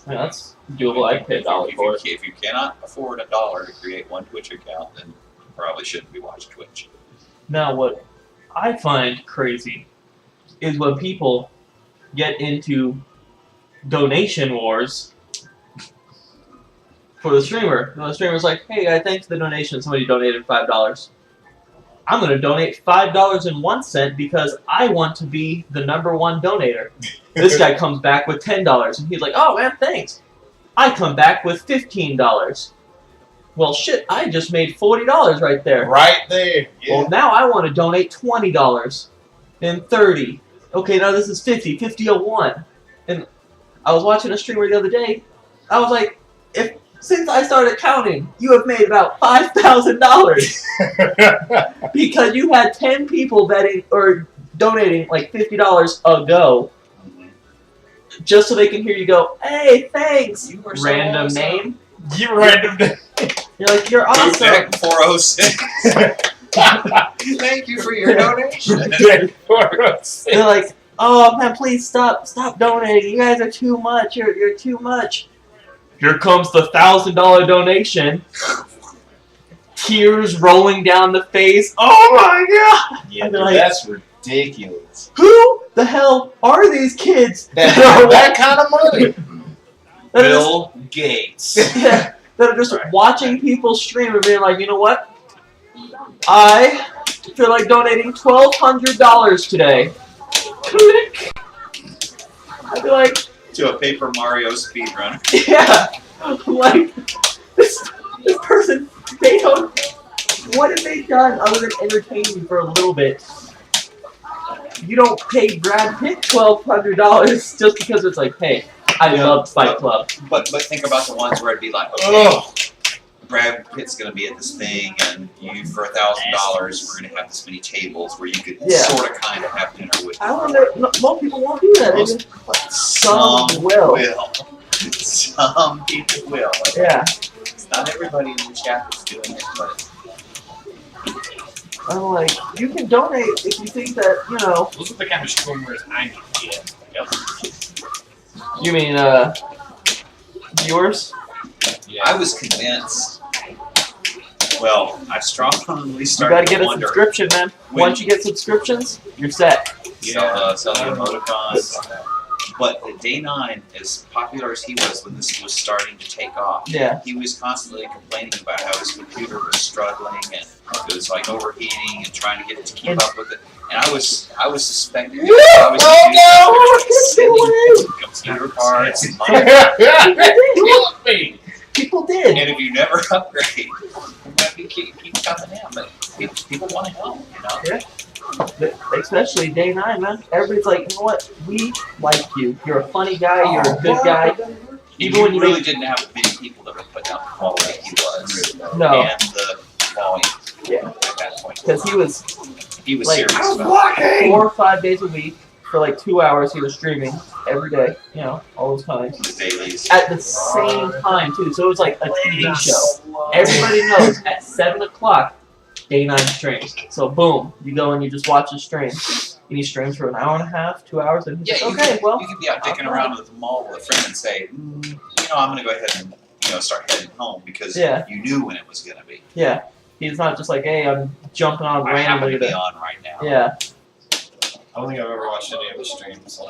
Yeah, that's doable. I'd pay $1 for it. If you cannot afford $1 to create one Twitch account, then you probably shouldn't be watching Twitch. Now, what I find crazy is when people get into donation wars for the streamer. And the streamer's like, hey, thanks for the donation. Somebody donated $5. I'm going to donate $5.01 because I want to be the #1 donator. This guy comes back with $10, and he's like, oh, man, thanks. I come back with $15. Well, shit, I just made $40 right there. Right there. Yeah. Well, now I want to donate $20 and $30. Okay, now this is $50.01. And I was watching a streamer the other day. I was like, since I started counting, you have made about $5,000 because you had 10 people betting or donating like $50 a go, just so they can hear you go, "Hey, thanks." You were so random awesome. name. You random name. You're like, you're awesome. Deck 406. Thank you for your donation. They're like, oh man, please stop donating. You guys are too much. You're too much. Here comes the $1,000 donation. Tears rolling down the face. Oh my god! Yeah, I'd be like, that's ridiculous. who the hell are these kids That kind of money. that are just- Bill Gates. yeah, that are just watching people stream and being like, you know what? I feel like donating $1,200 today. Click. I'd be like, To a Paper Mario speedrun. yeah, like this person, they don't. What have they done other than entertain you for a little bit? You don't pay Brad Pitt $1,200 just because it's like, hey, I love Fight Club. But think about the ones where it'd be like, okay, Brad Pitt's going to be at this thing, and you for $1,000, we're going to have this many tables where you could sort of kind of have dinner with. I wonder. Most people won't do that. Some will. Some people will. Yeah. It's not everybody in the chat that's doing it, but I'm like, you can donate if you think that, you know. Those are the kind of streamers I need to get. Yep. You mean, viewers? Yeah. I was convinced. Well, I strongly You started gotta get to a wonder. subscription, man. Once you get subscriptions, you're set. Sell the emoticons. But Day 9, as popular as he was when this was starting to take off, Yeah. he was constantly complaining about how his computer was struggling and it was like overheating and trying to get it to keep up with it. And I was suspecting I was sending computer parts and money. People did. And if you never upgrade, you keep coming in. But people want to help, you know? Yeah. Especially Day 9, man. Everybody's like, you know what? We like you. You're a funny guy. You're a good guy. Even when you really didn't have many people that were putting out the quality he was. No. And the volume. Yeah. At that point. Because he was like, serious about it. 4 or 5 days a week for like 2 hours. He was streaming every day. You know, all those times. The dailies. At the same time too. So it was like a TV show. Everybody knows at 7 o'clock. Day 9 streams. So boom, you go and you just watch his stream. And he streams for an hour and a half, 2 hours, and he's like, okay, well. You could be out dicking around at the mall with a friend and say, you know, I'm going to go ahead and start heading home because you knew when it was going to be. Yeah. He's not just like, hey, I'm jumping on I happen randomly. to be on right now. Yeah. I don't think I've ever watched any of his streams.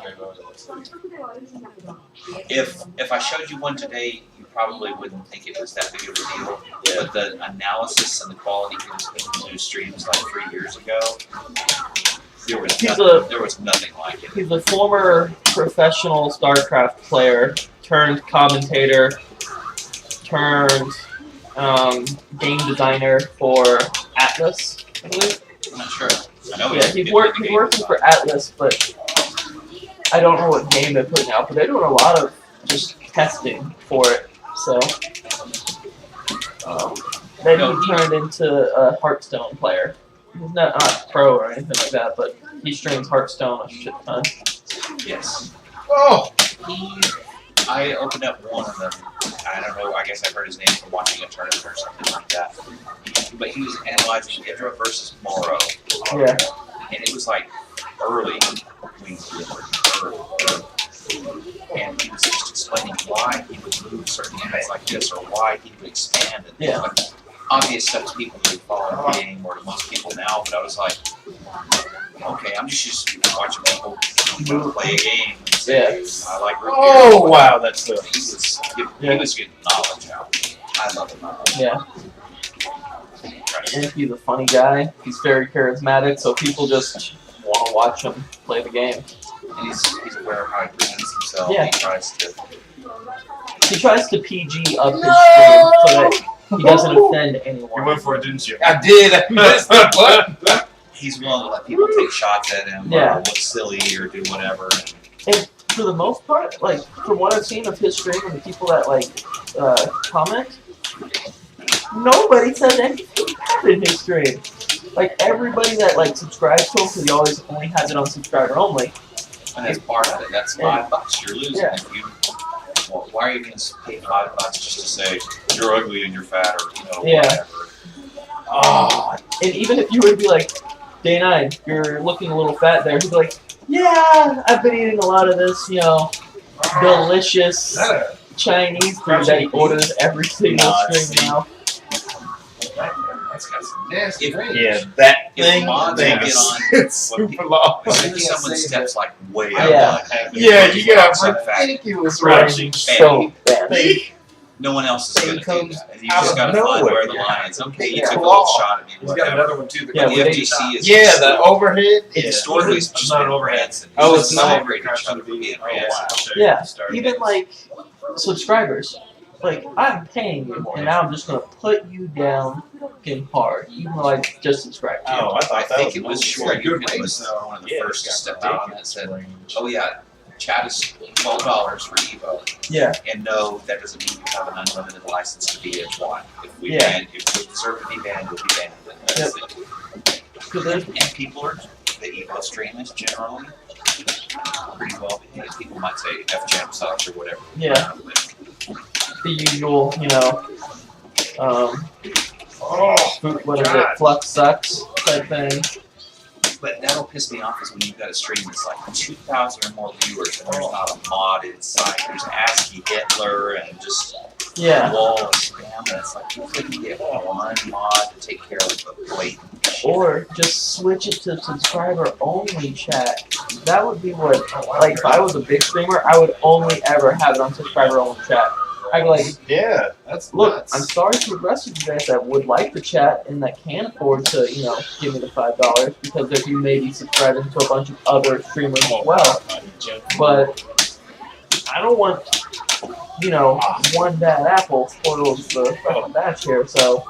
If I showed you one today, you probably wouldn't think it was that big of a deal. Yeah. But the analysis and the quality he was putting into streams like 3 years ago, there was nothing like it. He's a former professional StarCraft player, turned commentator, turned game designer for Atlas, I believe. I'm not sure. I know He's working for Atlas, but I don't know what game they're putting out, but they're doing a lot of just testing for it. So then he turned into a Hearthstone player. He's not pro or anything like that, but he streams Hearthstone a shit ton. Yes. Oh! I opened up one of them. I don't know, I guess I heard his name from watching a tournament or something like that. But he was analyzing Idra versus Moro. Yeah. And it was like early. And he was just explaining why he would move certain ads like this or why he would expand it. Yeah. Like, obvious stuff to people who follow the game or to most people now, but I was like, okay, I'm just used to watching people play a game and say, I like root beer. Oh wow, that's the. He was getting knowledge out. I love him. Yeah. And he's a funny guy. He's very charismatic, so people just want to watch him play the game. And he's aware of how he presents himself. Yeah. He tries to PG up his stream so that he doesn't offend anyone. You went for it, didn't you? I did. I missed the button. He's willing to let people take shots at him Yeah. or look silly or do whatever. And for the most part, like from what I've seen of his stream and the people that like comment, nobody says anything bad in his stream. Like everybody that like subscribes to him, because he always only has it on subscriber only. And that's part of it. That's $5 you're losing. Yeah. If you, well, why are you going to pay $5 just to say you're ugly and you're fat or whatever? Oh, and even if you were to be like, Day 9, you're looking a little fat there, he'd be like, yeah, I've been eating a lot of this, delicious Chinese food that he orders every single stream now. That's got some nasty range. Yeah, that If thing. mods thing get is on, it's super long. as soon as someone steps like way Yeah. out, Yeah, you got some fat. ridiculous Right. range. So bad. No one else is going to do comes that. And you just got to out of find where the nowhere. line is. Okay, you Yeah. took a little shot at me. He's got Whatever. another one too. Yeah, The we- FGC is Yeah, the overhead. historically it's It's just not been overhead. rancid. Oh, It's it's just not. celebrated each other for being rancid. Yeah, even like subscribers. Like, I'm paying you, and now I'm just gonna put you down fucking hard, even though I just subscribed to you. Oh, I I thought that think was it was nice. short. Good You range, was though. one of the Yeah, first to it's step got out on that said, range. oh yeah, chat is $12 for Evo. Yeah. And no, that doesn't mean you have an unlimited license to be in one. If we Yeah. ban, if we deserve to be banned, we'll be banned. And that's it. 'Cause there's- And people are, the Evo streamers generally, pretty well behaved. People might say F-Jam sucks or whatever. Yeah. The usual, what is it, Flux sucks type thing. But that'll piss me off is when you've got a stream that's like 2,000 or more viewers and there's not a modded site. There's ASCII Hitler and just Yeah. wall of spam. And it's like you couldn't get one mod to take care of the blatant shit. Or just switch it to subscriber only chat. That would be what, like, if I was a big streamer, I would only ever have it on subscriber only chat. I'd be like, Yeah, that's look, nuts. I'm sorry to the rest of you guys that would like the chat and that can afford to, give me the $5 because if you may be subscribing to a bunch of other streamers as well. But I don't want, one bad apple spoils the fucking batch here, so.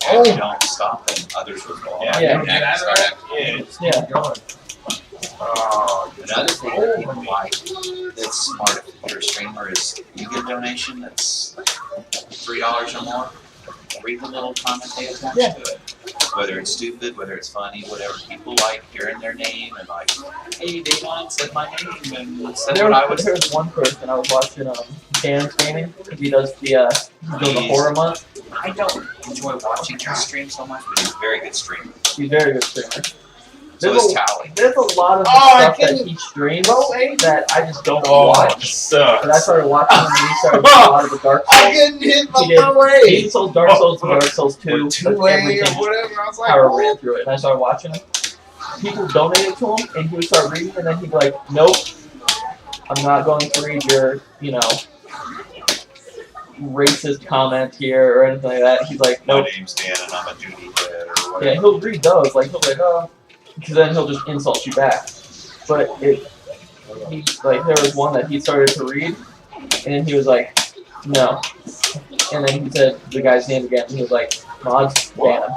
And if you don't stop them, others will go. Yeah. Yeah. And act- start acting. Yeah. Another thing that people like that's smart if you're a streamer is you get a donation that's $3 or more. Read the little comment they attach Yeah. to it. Whether it's stupid, whether it's funny, whatever. People like hearing their name and like, hey, Dayline said my name and said There what I was. was one person I was watching Dan's gaming. He does the horror month. I don't enjoy watching his stream so much, but he's a very good streamer. He's a very good streamer. So is Tally. There's a lot of I stuff that couldn't- he streams that I just don't Oh, watch. sucks. But I started watching him and he started doing a lot of the Dark I Souls. couldn't hit He did. my way. He sold Dark Souls and Dark Souls 2. Two-way everything or whatever. I was like, power what? ran through it. And I started watching him. People donated to him and he would start reading and then he'd be like, nope, I'm not going to read your, racist comment here or anything like that. He's like, My nope. name's Dan and I'm a duty head or whatever. Yeah, he'll read those. Like, he'll be like, oh. Because then he'll just insult you back. But there was one that he started to read, and he was like, no. And then he said the guy's name again, and he was like, mods, ban him.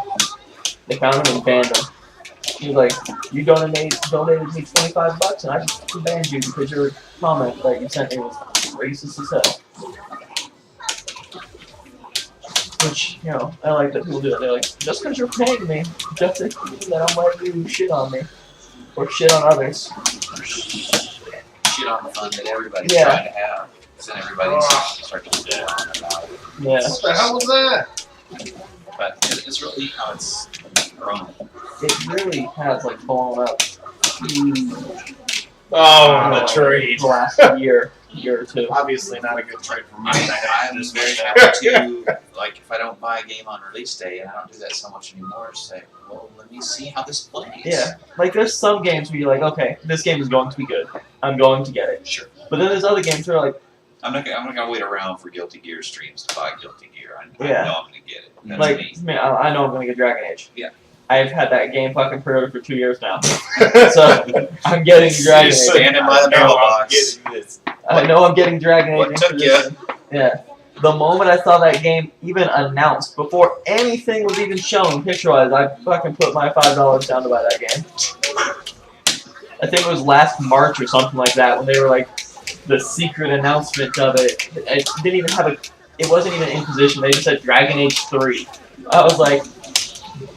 They found him and banned him. He was like, you donated me $25, and I just banned you because your comment that you sent me was racist as hell. Which, I like that people do it. They're like, just because you're paying me, just doesn't mean that I'm letting you shit on me. Or shit on others. Shit on the fun that everybody's Yeah. trying to have. So then everybody's starting to get on about it. Yeah. What the hell was that? But it's really how it's grown. It really has, blown up huge Oh, in the trade. the last year. year or two. Obviously not a good trade for me. I'm very happy to, like, if I don't buy a game on release day, and I don't do that so much anymore, say, well, let me see how this plays. Yeah, like there's some games where you're like, okay, this game is going to be good. I'm going to get it. Sure. But then there's other games where like, I'm not gonna wait around for Guilty Gear streams to buy Guilty Gear. I Yeah. know I'm gonna get it. That's like me. man, I know I'm gonna get Dragon Age. Yeah. I've had that game fucking pre-ordered for 2 years now, so I'm getting Dragon Age. Standing by the mailbox. I know I'm getting Dragon Age. What took Inquisition. Yeah. The moment I saw that game even announced, before anything was even shown picture-wise, I fucking put my $5 down to buy that game. I think it was last March or something like that when they were like the secret announcement of it. It didn't even have a. It wasn't even Inquisition. They just said Dragon Age 3. I was like,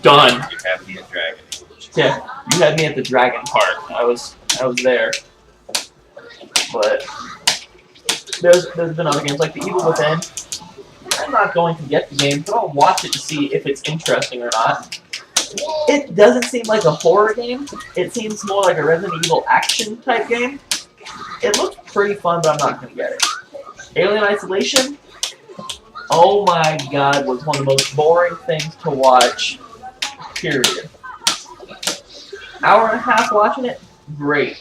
done. You have me at Dragon. Yeah, you had me at the dragon part. I was there. But there's been other games like The Evil Within. I'm not going to get the game, but I'll watch it to see if it's interesting or not. It doesn't seem like a horror game. It seems more like a Resident Evil action type game. It looks pretty fun, but I'm not going to get it. Alien Isolation, oh my god, was one of the most boring things to watch, period. Hour and a half watching it, great.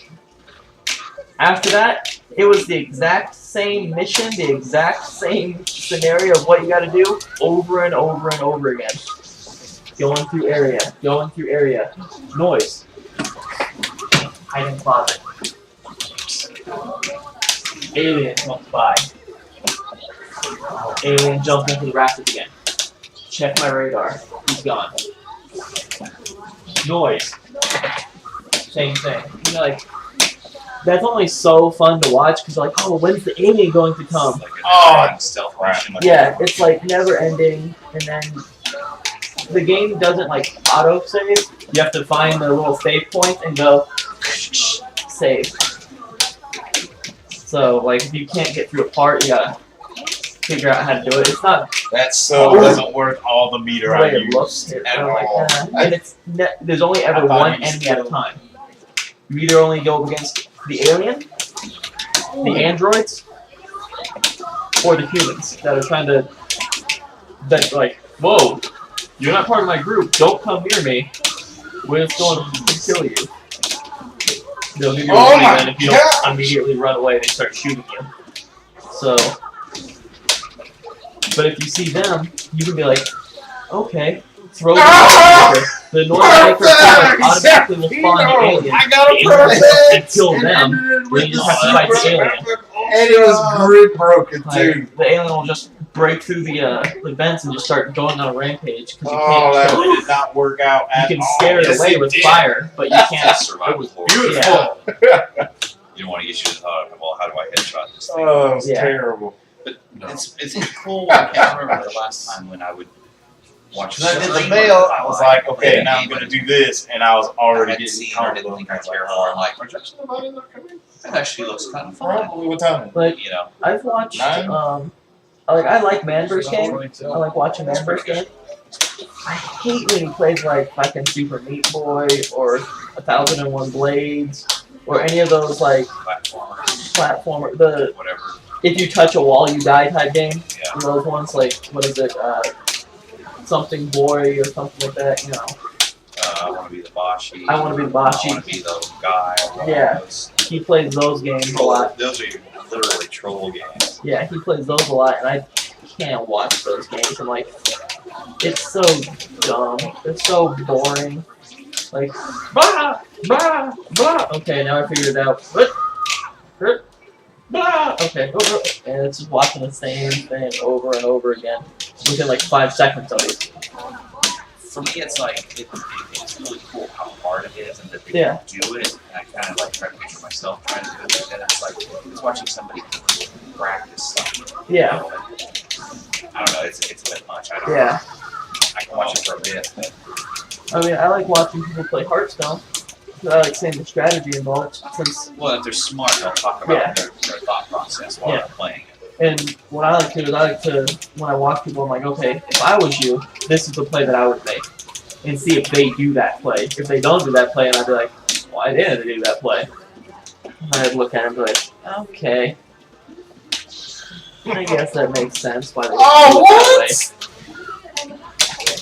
After that, it was the exact same mission, the exact same scenario of what you gotta do, over and over and over again. Going through area, noise. Hide in closet. Alien comes by. Alien jumps into the rafters again. Check my radar. He's gone. Noise. Same thing. You know, like, that's only so fun to watch because like, oh, when's the alien going to come? It's like a stealth mission. Yeah, it's like never ending, and then the game doesn't like auto save. You have to find the little save point and go save. So like, if you can't get through a part, you gotta figure out how to do it. It's not That's So it doesn't worth all the meter the I way it use. looks. at Like, and it's there's only I ever thought one you enemy at a still- time. You either only go against the alien, the androids, or the humans that are trying to. That's like, whoa, you're not part of my group. Don't come near me. We're just going to kill you. They'll give you a Oh warning, my and if you God. don't immediately run away, they start shooting you. So, but if you see them, you can be like, okay, throw the noisemaker. The noisemaker automatically will spawn the alien. I got The a alien protest! and kill them. Then you just have to fight the alien. And it was grid broken too. Like, the alien will just break through the vents and just start going on a rampage because you Oh, can't that kill it. did not work out You at can all. scare it Yes, away with did. fire, but you can't. survival horror. Beautiful. You don't want to get you well, how do I headshot this thing? Oh, it was Yeah. terrible. But it's cool. I can't remember the last time when I would watch. When I did the stream mail, of I was it. like, okay, Yeah, now I'm but going to do this, and I was I already hadn't getting seen or didn't think I cared for. I'm like, Rejection of Audio not coming? that actually looks kind of fun. Probably what time? Like, You know, I've watched, Nine? I like Manverse game. I like watching Manverse game. I hate when he plays like fucking Super Meat Boy or 1001 Blades or any of those like platformers, platformer. The whatever. if you touch a wall you die type game. Yeah. Those ones like what is it? Something boy or something like that. You know. I want to be the Bashi. I wanna be the I Bashi. want to be the guy. Yeah. He plays those games a lot. Those are literally troll games. Yeah, he plays those a lot, and I can't watch those games. I'm like, it's so dumb. It's so boring. Like, blah, blah, blah. Okay, now I figured it out. Blah. Okay, and it's just watching the same thing over and over again within like 5 seconds of it. For me, it's like it's really cool how hard it is and that they Yeah. do it. And I kind of like try to picture myself trying to do it, and it's like it's watching somebody practice something. Yeah. I don't know. It's a bit much. I don't. Yeah. I can watch it for a bit, but I mean, I like watching people play Hearthstone. 'Cause I like seeing the strategy involved. Since well, if they're smart, they'll talk about Yeah. their thought process while Yeah. they're playing it. And what I like to do is I like to, when I watch people, I'm like, okay, if I was you, this is the play that I would make. And see if they do that play. If they don't do that play, and I'd be like, why didn't they do that play? And I'd look at them and be like, okay. I guess that makes sense why they Oh, do it what? that way.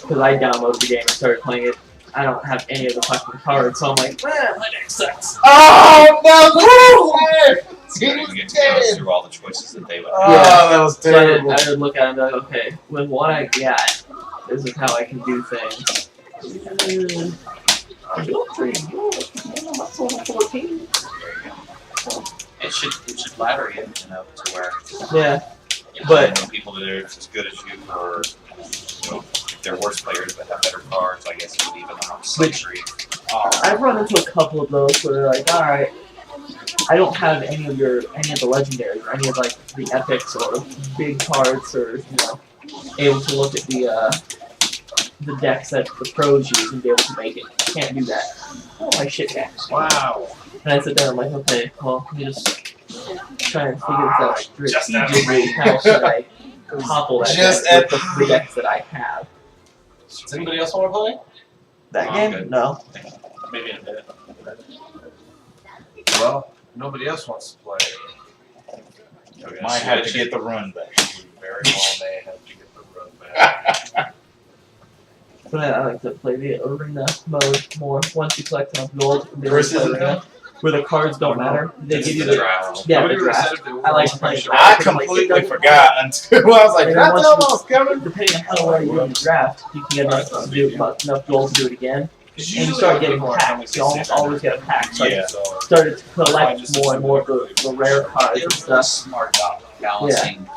Because I downloaded the game and started playing it. I don't have any of the fucking cards, so I'm like, man, my deck sucks. Oh, no! So you get to go through all the choices that they would have. Oh, that was So terrible. I would look at it and be like, okay, with what I got, this is how I can do things. You're pretty good. That's only 14. It should ladder you, you know, to where Yeah. you know, But- people that are as good as you, or you know, if they're worse players but have better cards, I guess you would even out to some degree. I've run into a couple of those where they're like, alright, I don't have any of the legendaries or any of like the epics or big cards or, you know, able to look at the decks that the pros use and be able to make it. Can't do that. Oh my shit decks. Wow. And I sit there and I'm like, okay, well, let me just try and figure this out Just out of strategically. range. How should I topple that Just deck with at- the decks that I have? Does anybody else want to play? That Oh, game? good. No. Maybe in a minute. Well, nobody else wants to play. Okay, Might have to switch get the run back. Very well may have to get the run back. But I like to play the arena mode more. Once you collect enough gold, they Versus play arena, where the cards don't matter. They This give is you the the draft. yeah, the draft. I like playing draft. I because, like, it completely doesn't- forgot until I was like, And then that's once you- almost coming. Depending on how well you do in the draft, you can get enough gold to do it again. And you start getting packs. You almost always get a pack. So Yeah. I started to collect more and more of the rare cards and It was stuff. smart about balancing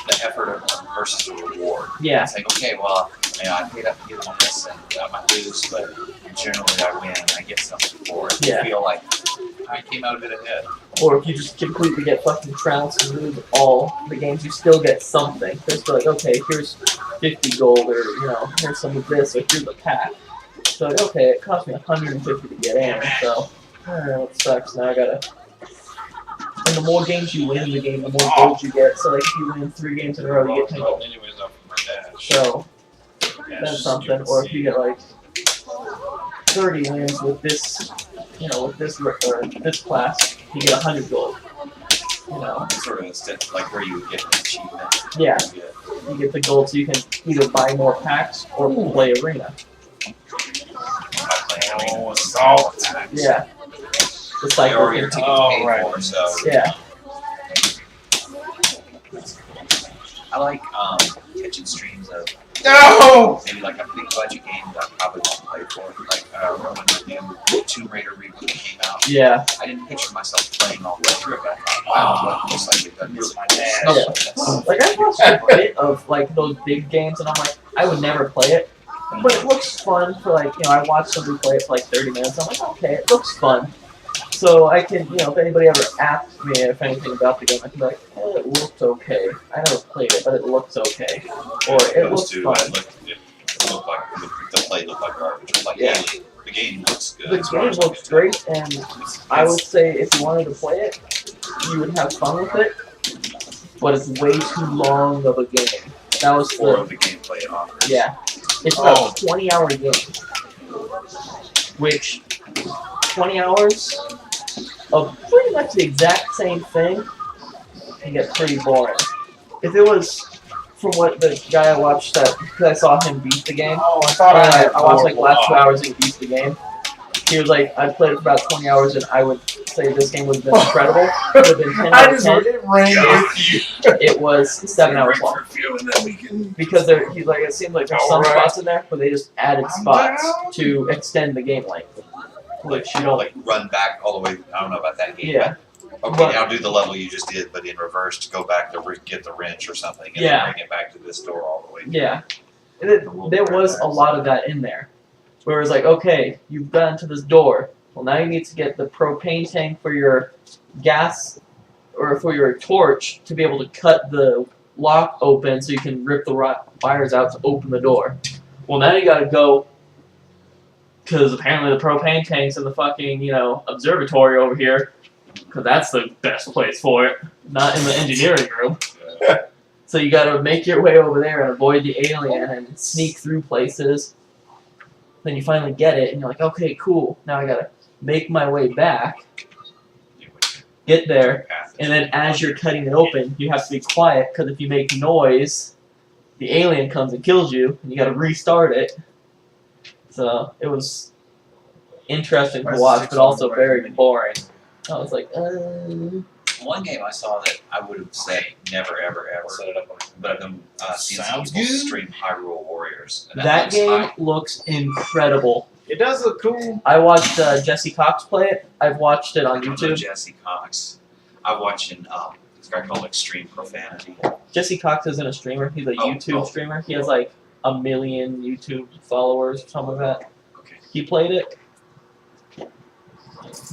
the effort versus the reward. Yeah. It's like, okay, well, you know, I paid up to get on this and I might lose, but generally I win and I get something for it. Yeah. I feel like I came out a bit ahead. Or if you just completely get fucking trounced and lose all the games, you still get something. Just like, okay, here's 50 gold, or, you know, here's some of this, or here's a pack. So, like, okay, it cost me 150 to get in, so, I don't know, it sucks. Now I gotta. And the more games you win in the game, the more gold you get. So, like, if you win 3 games in a row, you get 10 gold. Anyways, up for my dash. So, Dash that's something. Or if you get, like, 30 wins with this, you know, with this, or this class, you get 100 gold. You know, Sort of instead, like where you would get an achievement. yeah. You get You get the gold so you can either buy more packs or play arena. by playing Oh, assault. Yeah. The cycle. or your can- tickets Oh, paid right. for, so Yeah. I like catching streams of No! maybe like a big budget game that I probably won't play for. Like when the new Tomb Raider reboot came out, Yeah. I didn't picture myself playing all the way through it, but I thought, wow, it looks like they've done this. My dash. Yeah. Like I watched a bit of like those big games and I'm like, I would never play it. But it looks fun for like, you know, I watched somebody play it for like 30 minutes. I'm like, okay, it looks fun. So I can, you know, if anybody ever asks me if anything about the game, I can be like, oh, it looked okay. I never played it, but it looks okay. Or it Those looks two, fun. it looked like the play looked like garbage. It's like, Yeah. hey, the game looks good. The as far game as I looks can tell. great, and I would say if you wanted to play it, you would have fun with it. But it's way too long of a game. That was Or the of the gameplay it offers. yeah. It's about a 20-hour game, which 20 hours of pretty much the exact same thing can get pretty boring. If it was from what the guy I watched that, because I saw him beat the game. Oh, I thought I had I watched like the last 2 more. hours and he beat the game. He was like, I played it for about 20 hours and I would say this game would have been incredible. It would have been 10 I out of just 10. it rang with you. It was 7 hours long. And then we can. Because he's like, it seems like there's some Alright. spots in there where they just added I'm spots down. to extend the game length. Which you don't like run back all the way. I don't know about that game. Yeah. But, okay, But- now do the level you just did, but in reverse to go back to get the wrench or something, and Yeah. then bring it back to this door all the way. Yeah. There was a lot of that in there. Where it was like, okay, you've gotten to this door. Well, now you need to get the propane tank for your gas or for your torch to be able to cut the lock open so you can rip the wires out to open the door. Well, now you gotta go, because apparently the propane tank's in the fucking, you know, observatory over here, because that's the best place for it, not in the engineering room. So you gotta make your way over there and avoid the alien and sneak through places. Then you finally get it, and you're like, okay, cool. Now I gotta make my way back. get there, Path. and then as you're cutting it open, you have to be quiet because if you make noise, the alien comes and kills you, and you got to restart it. So it was interesting to watch, but also very boring. I was like, One game I saw that I would have said never, ever, ever, Set it up on but I've been seeing some Sounds people good. stream Hyrule Warriors. And that looks game high. looks incredible. It does look cool. I watched Jesse Cox play it. I've watched it on I don't know YouTube. Jesse Cox. I'm watching this guy called Extreme Profanity. Jesse Cox isn't a streamer. He's a YouTube streamer. He has like 1 million YouTube followers or something like that. Okay. He played it.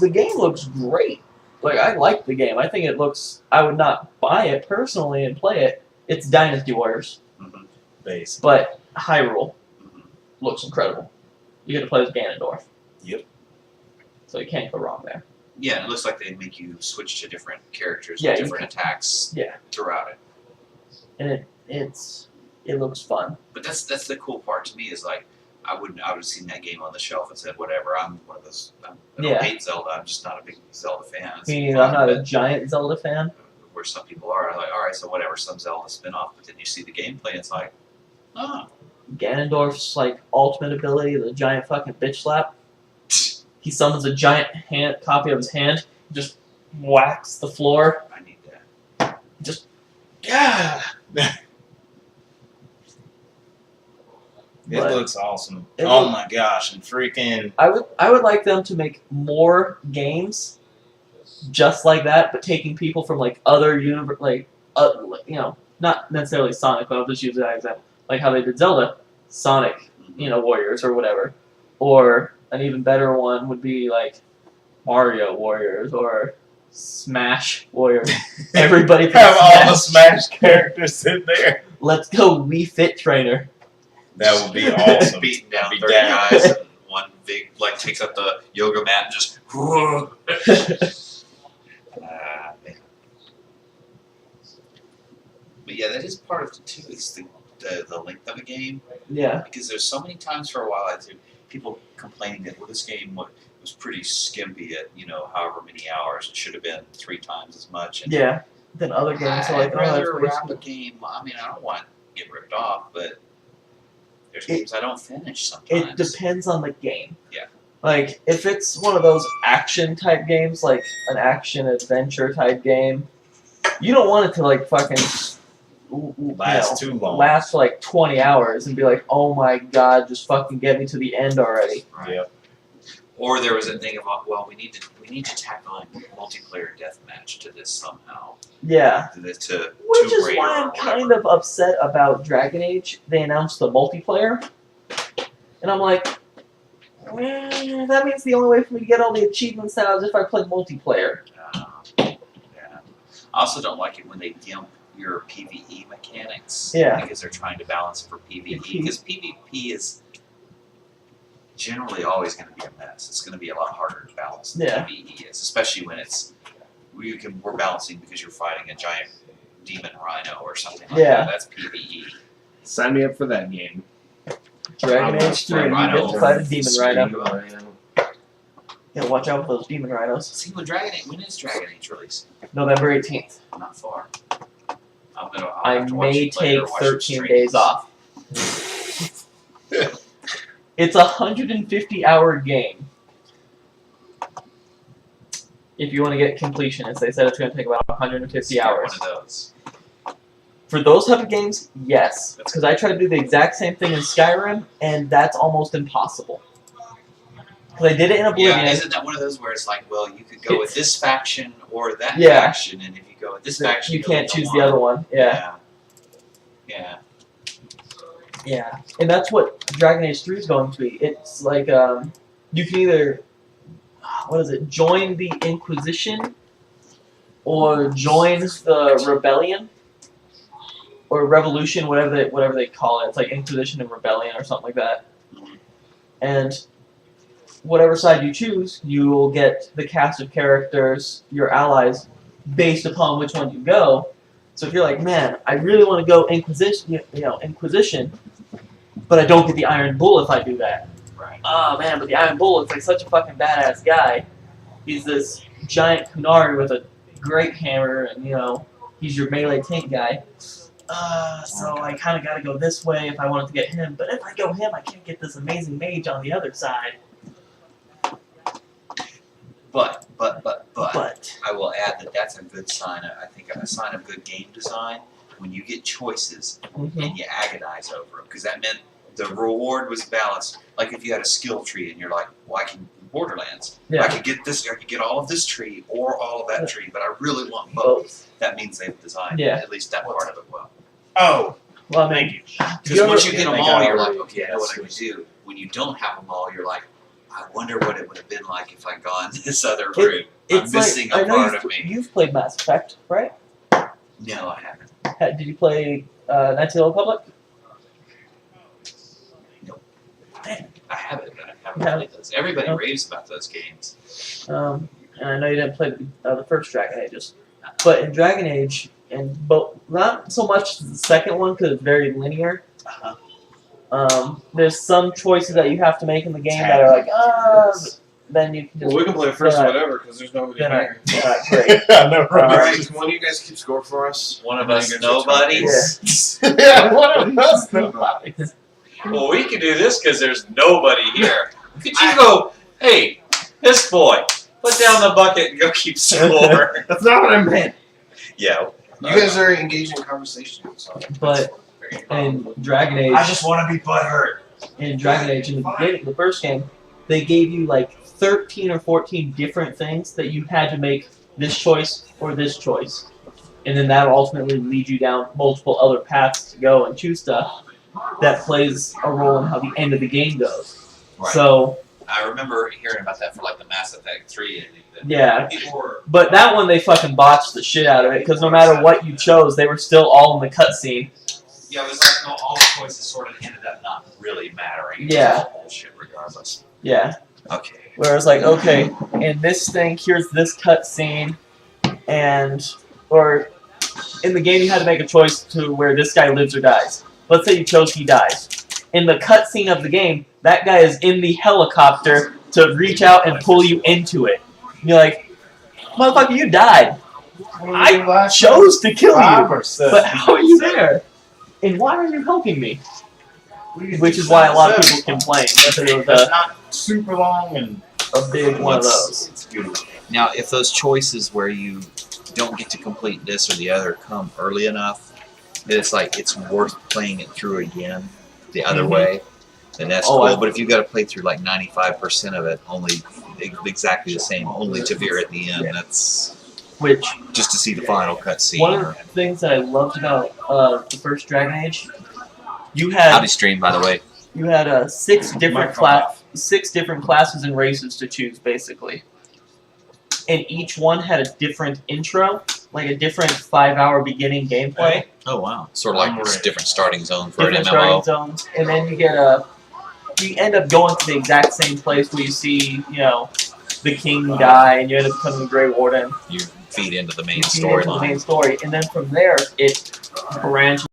The game looks great. Like, I like the game. I think it looks... I would not buy it personally and play it. It's Dynasty Warriors. Mm-hmm. Base. But Hyrule Mm-hmm. looks incredible. You get to play as Ganondorf. Yep. So you can't go wrong there. Yeah, it looks like they make you switch to different characters Yeah, with you different attacks Yeah. throughout it. And it looks fun. But that's the cool part to me is like I would have seen that game on the shelf and said whatever. I'm one of those. I don't Yeah. hate Zelda. I'm just not a big Zelda fan. It's Me, fun, I'm not a but giant Zelda fan. where some people are, I'm like, all right, so whatever, some Zelda spin-off. But then you see the gameplay, and it's like, oh, Ganondorf's like ultimate ability, the giant fucking bitch slap. He summons a giant copy of his hand, just whacks the floor. I need that. Just Yeah. It But looks awesome. it Oh look- my gosh, and freaking I would like them to make more games just like that, but taking people from like other not necessarily Sonic, but I'll just use that example, like how they did Zelda, Sonic, Warriors or whatever, or an even better one would be like Mario Warriors or Smash Warriors. Everybody from have all the Smash. Smash characters in there. Let's go Wii Fit Trainer. That would be awesome. Beating down Be 30 down. guys and one big, like, takes up the yoga mat and just, man. But yeah, that is part of it too, is the length of a game. Yeah. Because there's so many times for a while I heard people complaining that, well, this game was pretty skimpy at, however many hours. It should have been 3 times as much. And Yeah. Then other games are like, I'd oh, that's rather wrap a wasted. game. I mean, I don't want to get ripped off, but there's games I don't finish It sometimes. depends on the game. Yeah. Like, if it's one of those action type games, like an action adventure type game, you don't want it to like fucking Last too long. last for like 20 hours and be like, oh my god, just fucking get me to the end already. Right. Yep. Or there was a thing about, well, we need to tack on multiplayer deathmatch to this somehow. Yeah. To Which Tomb is Raider why or I'm kind whatever. of upset about Dragon Age. They announced the multiplayer. And I'm like, that means the only way for me to get all the achievements now is if I play multiplayer. Yeah. I also don't like it when they gimp your PvE mechanics. Yeah. Because they're trying to balance for PvE. PvE. Because PvP is generally always going to be a mess. It's going to be a lot harder to balance than Yeah. PvE is, especially when we're balancing because you're fighting a giant demon rhino or something like Yeah. that. That's PvE. Sign me up for that game. Dragon I'm Age 3, you Rhino get to fight a demon rhino. Rhino. Gotta watch out for those demon rhinos. See, when is Dragon Age releasing? November 18th. Not far. I'll I have to watch may it later, take watch 13 the days streams. off. It's a 150-hour game. If you want to get completionists, they said it's going to take about 150 Get hours. One of those. For those type of games, yes. Because I tried to do the exact same thing in Skyrim, and that's almost impossible. Because I did it in Oblivion. Yeah, isn't that one of those where it's like, well, you could go with this faction or that Yeah. faction, and if you go with this faction, you you'll can't get choose the other one. Yeah. Yeah. Yeah. And that's what Dragon Age 3 is going to be. It's like, you can either, join the Inquisition, or join the Rebellion, or Revolution, whatever they call it. It's like Inquisition and Rebellion or something like that. And whatever side you choose, you will get the cast of characters, your allies, based upon which one you go. So if you're like, man, I really want to go Inquisition, but I don't get the Iron Bull if I do that. Right. Oh man, but the Iron Bull is like such a fucking badass guy. He's this giant Kunari with a great hammer, and he's your melee tank guy. So I kind of got to go this way if I wanted to get him. But if I go him, I can't get this amazing mage on the other side. But But I will add that that's a good sign. I think a sign of good game design when you get choices and you agonize over them, because that meant the reward was balanced. Like if you had a skill tree and you're like, well, I can Borderlands. Yeah. I could get this. I could get all of this tree or all of that tree, but I really want both. That means they've designed at least that part of it well. Oh, well, I mean, thank you. Because once you get them all, you're like, already- okay, I know what I can do. When you don't have them all, you're like, I wonder what it would have been like if I'd gone this other route. I'm it's missing like, a I know part of me. you've played Mass Effect, right? No, I haven't. Did you play Knights of the Old Republic? I haven't. I haven't played those. Everybody raves about those games. And I know you didn't play the first Dragon Ages, but in Dragon Age, and not so much the second one because it's very linear. There's some choices that you have to make in the game that are like, then you can just. Well, we can play first whatever because there's nobody Then here. great. I know, right? Alright. Just one of you guys keep score for us. One of And then us you get your nobodies. Yeah, one of us nobody. Well, we can do this because there's nobody here. Could you go, hey, this boy, put down the bucket and go keep score? That's not what I meant. Yeah. You guys are engaged in conversation. So. But in Dragon Age, I just want to be butthurt. in Dragon Age, in the beginning, the first game, they gave you like 13 or 14 different things that you had to make this choice or this choice. And then that will ultimately lead you down multiple other paths to go and choose stuff that plays a role in how the end of the game goes. Right. So, I remember hearing about that for like the Mass Effect 3 ending. yeah. People were, But that one, they fucking botched the shit out of it, because no matter what you chose, they were still all in the cutscene. yeah, it was like no, all the choices sort of ended up not really mattering. It was Yeah. all bullshit regardless. Yeah. Okay. Whereas, like, okay, in this thing, here's this cutscene, or in the game, you had to make a choice to where this guy lives or dies. Let's say you chose he dies. In the cutscene of the game, that guy is in the helicopter to reach out and pull you into it. And you're like, motherfucker, you died. I chose to kill you, but how are you there? And why are you helping me? Which is why a lot of people complain. That it was That's not super long and a big one of those. Now, if those choices where you don't get to complete this or the other come early enough, that it's like it's worth playing it through again the other way, then that's cool. But if you got to play through like 95% of it, only exactly the same, only to veer at the end, that's Which just to see the final cutscene. one of the things that I loved about the first Dragon Age, you had Howdy stream, by the way. you had six different classes and races to choose basically, and each one had a different intro, like a different 5-hour beginning gameplay. Oh wow! Sort of like a different starting zone for Different an MMO. starting zones, and then you end up going to the exact same place where you see, the king die, and you end up becoming the Grey Warden. You feed into the main You feed into the storyline. main story, and then from there it branches